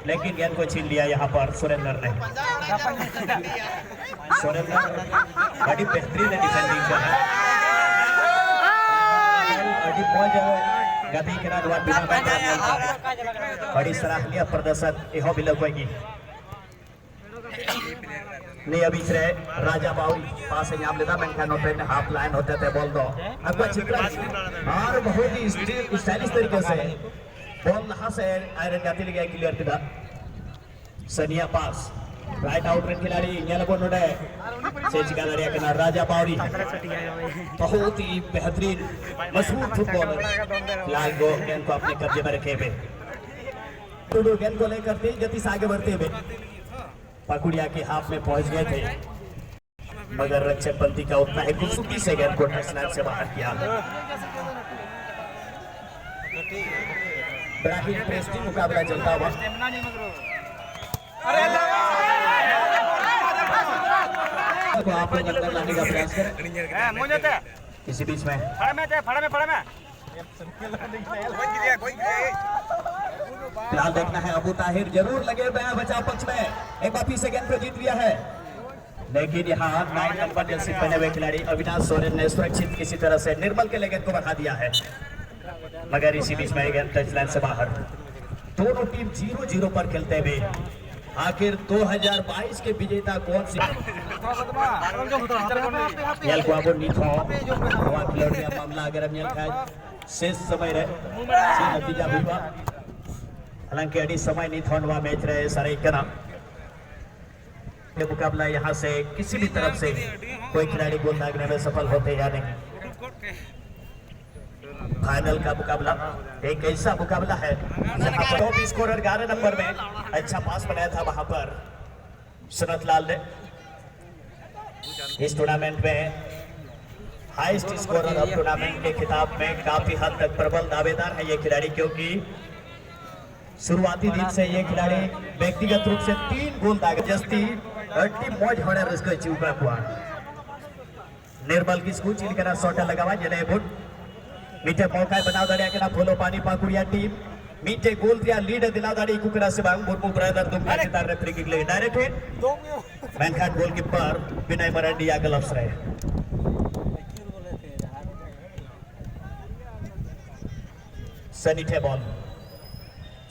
लेकिन गेंद को छीन लिया यहाँ पर सुरेंद्र ने। सुरेंद्र बड़ी बेहतरीन डिफेंडिंग कर रहा है। गति के नाम बड़ी सराहनीय प्रदर्शन यह भी लगेगी नहीं अभी से राजा बाउरी पास यहाँ लेता मैं नोटे हाफ लाइन होते थे बोल दो अगवा चित्रा और बहुत ही स्टाइलिश तरीके से बॉल यहाँ से आयरन जाती लगी क्लियर किया सनिया पास राइट आउट खिलाड़ी चिका लड़िया के राजा बाउरी बहुत ही बेहतरीन मजबूत फुटबॉलर फिलहाल गेंद को अपने कब्जे में रखे हुए गेंद को लेकर तेज गति से आगे बढ़ते हुए पकुड़िया के हाथ में पहुंच गए थे मगर रक्षक पंथी का उतना ही खूबसूरती से गेंद को टचलाइन से बाहर किया। बड़ा ही इंटरेस्टिंग मुकाबला चलता हुआ तो आप लोग अंदर लाने का प्रयास करें इसी बीच में फिलहाल देखना है अबू ताहिर जरूर लगे हुए हैं बचाव पक्ष में एक बार फिर से गेंद को जीत लिया है लेकिन यहाँ 9 नंबर जर्सी पहने हुए खिलाड़ी अविनाश सोरेन ने सुरक्षित किसी तरह से निर्मल के लिए गेंद को बढ़ा दिया है मगर इसी बीच में गेंद टचलाइन से बाहर। दोनों टीम 0-0 पर खेलते हुए आखिर 2022 के विजेता कौन सी मामला अगर शेष समय नतीजा हुआ हालांकि अड़ी समय नहीं था मैच रहे सारे मुकाबला यहाँ से किसी भी तरफ से कोई खिलाड़ी गोल दागने में सफल होते या नहीं। फाइनल का मुकाबला एक ऐसा मुकाबला है जहां पर टॉप स्कोरर 11 नंबर में अच्छा पास बनाया था वहां पर सुनत लाल ने इस टूर्नामेंट में हाईएस्ट स्कोरर ऑफ टूर्नामेंट के खिताब में काफी हद तक प्रबल दावेदार है ये खिलाड़ी क्योंकि शुरुआती दिन से ये खिलाड़ी व्यक्तिगत रूप से 3 गोल दागे जस्ती अट्टी मौज होने उसको चूका हुआ निर्मल की स्कूल चिल के ना सोटा लगावा जले बुट मीठे मौका बनाव दड़िया के ना फूलो पानी पाकुड़िया टीम मीठे गोल दिया लीड दिला दड़ी कुकरा से बांग मुर्मू ब्रदर दुमका के तार फ्री किक ले डायरेक्ट हिट मैनखाट गोलकीपर विनय मरांडी या ग्लव्स रहे सनी थे बॉल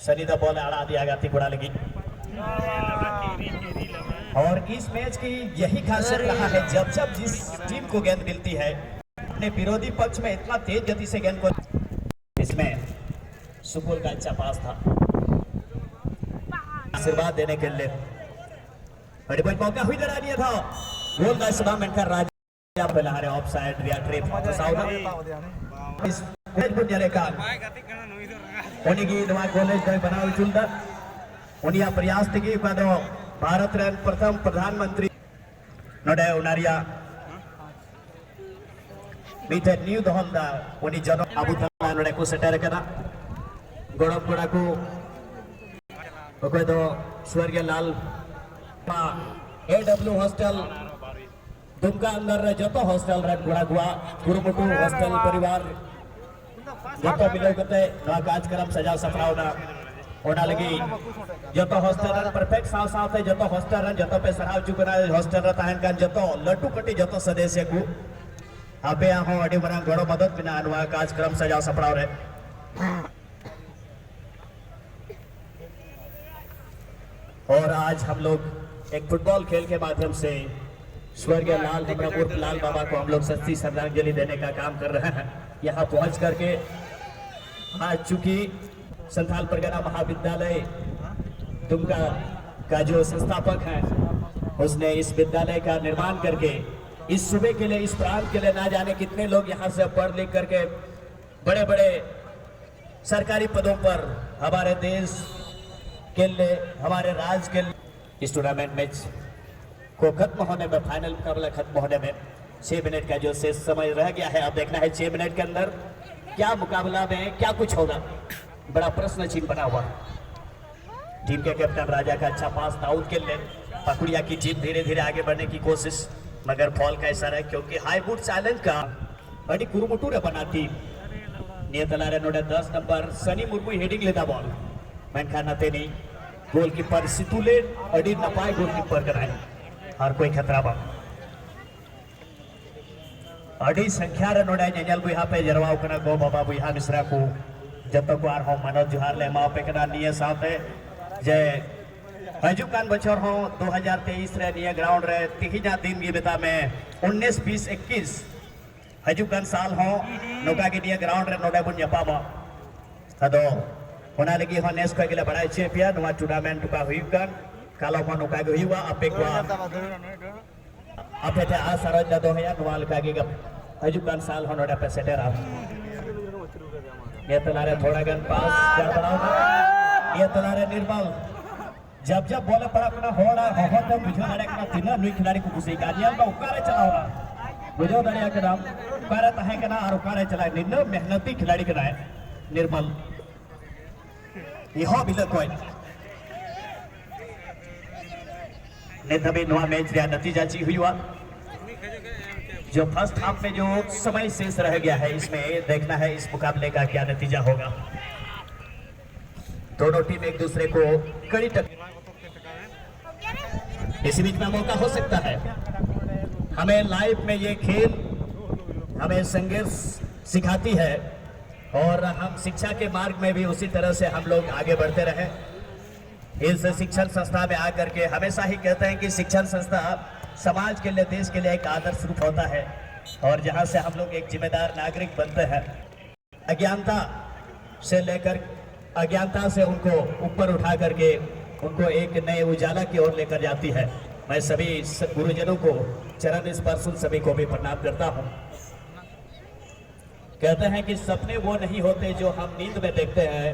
सनी दा बॉल आड़ा दिया गया गुड़ा लगी और इस मैच की यही खासियत रहा है जब जब जिस टीम को गेंद मिलती है अपने विरोधी पक्ष में इतना तेज गति से गेंद को इसमें सुपुल का अच्छा पास था आशीर्वाद देने के लिए बड़ी बड़ी मौका हुई दरा दिया था गोल का इस्तेमाल कर राजा बना रहे ऑफ साइड रिया ट्रिप फसाउना इस मैच को जरे का उन्हीं की दवा कॉलेज का बनाओ चुनता उन्हीं प्रयास तकी पदो भारत रन प्रथम प्रधानमंत्री नोडे उनारिया मीठे न्यू दहलदा उन्हीं जनो अबू तला नोडे को सेटर करा गोड़म गोड़ा को ओके दो स्वर्गीय लाल पा एडब्ल्यू हॉस्टल दुमका अंदर रे जतो हॉस्टल रे गोड़ा गुआ कुरुमुटु हॉस्टल परिवार जतो मिले करते नवा कार्यक्रम सजा सफरावना ओना लगी जतो hostel run perfect Sao Sao थे जतो हॉस्टल रन जतो पे सराव चुकना हॉस्टल र ताहन कान जतो लट्टू कटी जतो सदस्य को आपे हो अडी बना गड़ो मदद बिना अनवा कार्यक्रम सजा सफराव रे और आज हम लोग एक फुटबॉल खेल के माध्यम से स्वर्गीय लाल हमरापुर लाल बाबा को हम लोग सच्ची श्रद्धांजलि देने का काम कर रहे हैं यहाँ पहुंच करके आज चूंकि संथाल परगना महाविद्यालय दुमका का जो संस्थापक है उसने इस विद्यालय का निर्माण करके इस सूबे के लिए इस प्रांत के लिए ना जाने कितने लोग यहाँ से पढ़ लिख करके बड़े बड़े सरकारी पदों पर हमारे देश के लिए हमारे राज्य के लिए इस टूर्नामेंट मैच को खत्म होने में फाइनल मुकाबला खत्म होने में 6 मिनट का जो शेष समय रह गया है अब देखना है 6 मिनट के अंदर क्या मुकाबला में क्या कुछ होगा बड़ा प्रश्न चिन्ह बना हुआ टीम के कैप्टन राजा का अच्छा पास आउट के लिए पकुड़िया की टीम धीरे धीरे आगे बढ़ने की कोशिश मगर फॉल का इशारा है क्योंकि हाई वुड चैलेंज का बड़ी कुरुमुटू बना टीम नियतलारे नोडे 10 नंबर सनी मुर्मू हेडिंग लेता बॉल मैन खाना तेनी गोलकीपर सितुले अडी नपाय गोलकीपर कराए और कोई खतरा बा अडी संख्या रे नोडा नेल बुहा पे जरवाव कना गो बाबा बुहा मिश्रा को जब तक आर हो मनोज जुहार ले माव पे कना निये साथे जे हजुकान बचर हो 2023 रे निये ग्राउंड रे तिहिना दिन ये बेता में 19 20 21 हजुकान साल हो नोका के निये ग्राउंड रे नोडा बुन यपामा अदो होना लगी हो नेस को गेले बड़ा चैंपियन वा टूर्नामेंट का हुईकान कालो को नोका के हुईवा अपेक्वा अपे थे आ सरज दो है नवाल का के हजुकान साल हो नोडा पे सेटर आ ये तलारे थोड़ा गन पास कर बनाओ ये तलारे निर्मल जब जब बोले पड़ा अपना होड़ा हो तो बुझो लड़े का तीन नुई खिलाड़ी को कुछ गानियल में उकारे चलाओगा बुझो दरिया के नाम उकारे तहे के ना और उकारे चलाए निन्न मेहनती खिलाड़ी के नाम निर्मल यह बिल्कुल कोई ने तभी नवा मैच दिया नतीजा ची हुई हुआ जो फर्स्ट हाफ में जो समय शेष रह गया है इसमें देखना है इस मुकाबले का क्या नतीजा होगा। दोनों टीम एक दूसरे को कड़ी टक्कर इसी बीच में मौका हो सकता है। हमें लाइफ में ये खेल हमें संघर्ष सिखाती है और हम शिक्षा के मार्ग में भी उसी तरह से हम लोग आगे बढ़ते रहे। इस शिक्षण संस्था में आकर के हमेशा ही कहते हैं कि शिक्षण संस्था समाज के लिए देश के लिए एक आदर्श रूप होता है और जहां से हम लोग एक जिम्मेदार नागरिक बनते हैं। अज्ञानता से लेकर अज्ञानता से उनको ऊपर उठा करके उनको एक नए उजाला की ओर लेकर जाती है। मैं सभी गुरुजनों को चरण स्पर्श सभी को भी प्रणाम करता हूं। कहते हैं कि सपने वो नहीं होते जो हम नींद में देखते हैं,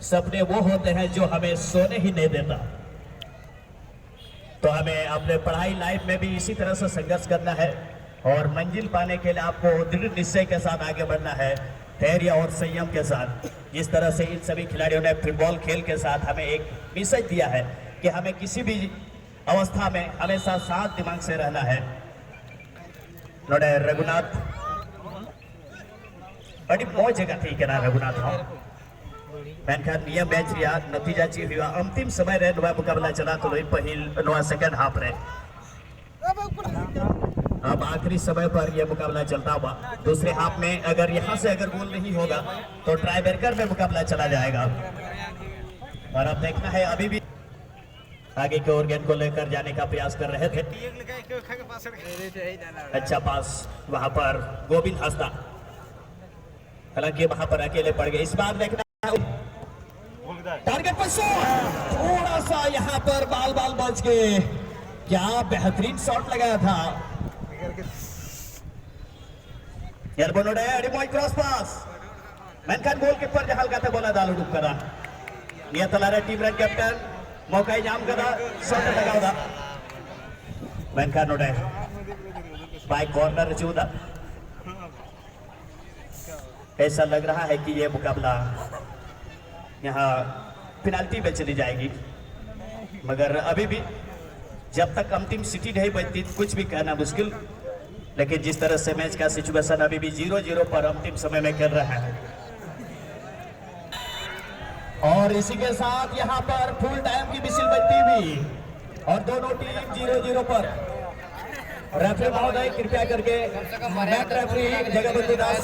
सपने वो होते हैं जो हमें सोने ही नहीं देता। तो हमें अपने पढ़ाई लाइफ में भी इसी तरह से संघर्ष करना है और मंजिल पाने के लिए आपको दृढ़ निश्चय के साथ आगे बढ़ना है, धैर्य और संयम के साथ। जिस तरह से इन सभी खिलाड़ियों ने फुटबॉल खेल के साथ हमें एक मैसेज दिया है कि हमें किसी भी अवस्था में हमेशा शांत दिमाग से रहना है। नोडे रघुनाथ बड़ी मौज जगह थी क्या रघुनाथ हो मेनखान नियम मैच रिया नतीजा ची हुआ अंतिम समय रे नवा मुकाबला चला तो लोई पहिल नवा सेकंड हाफ रे अब आखिरी समय पर यह मुकाबला चलता हुआ। दूसरे हाफ में अगर यहां से अगर गोल नहीं होगा तो ट्राई ब्रेकर में मुकाबला चला जाएगा। और अब देखना है अभी भी आगे की ओर गेंद को लेकर जाने का प्रयास कर रहे थे। अच्छा पास वहां पर गोविंद हंसदा, हालांकि वहां पर अकेले पड़ गए। इस बार देखना टारगेट पर थोड़ा सा यहां पर बाल बच गए। क्या बेहतरीन शॉट लगाया था यार बनोडे अडिमोय क्रॉस पास मेनखान गोलकीपर जहां का बोला दालू डुब करा ये तलारे टीम रन कैप्टन मौका जाम करा शॉट लगावदा मेनखान नोडे बाय कॉर्नर चूदा। ऐसा लग रहा है कि ये मुकाबला यहाँ पेनाल्टी में चली जाएगी, मगर अभी भी जब तक अंतिम सिटी नहीं बचती कुछ भी कहना मुश्किल। लेकिन जिस तरह से मैच का सिचुएशन अभी भी 0-0 पर अंतिम समय में खेल रहा है और इसी के साथ यहाँ पर फुल टाइम की विसिल बजती हुई और दोनों टीम 0-0 पर। रेफरी महोदय कृपया करके मैच रेफरी जगह दास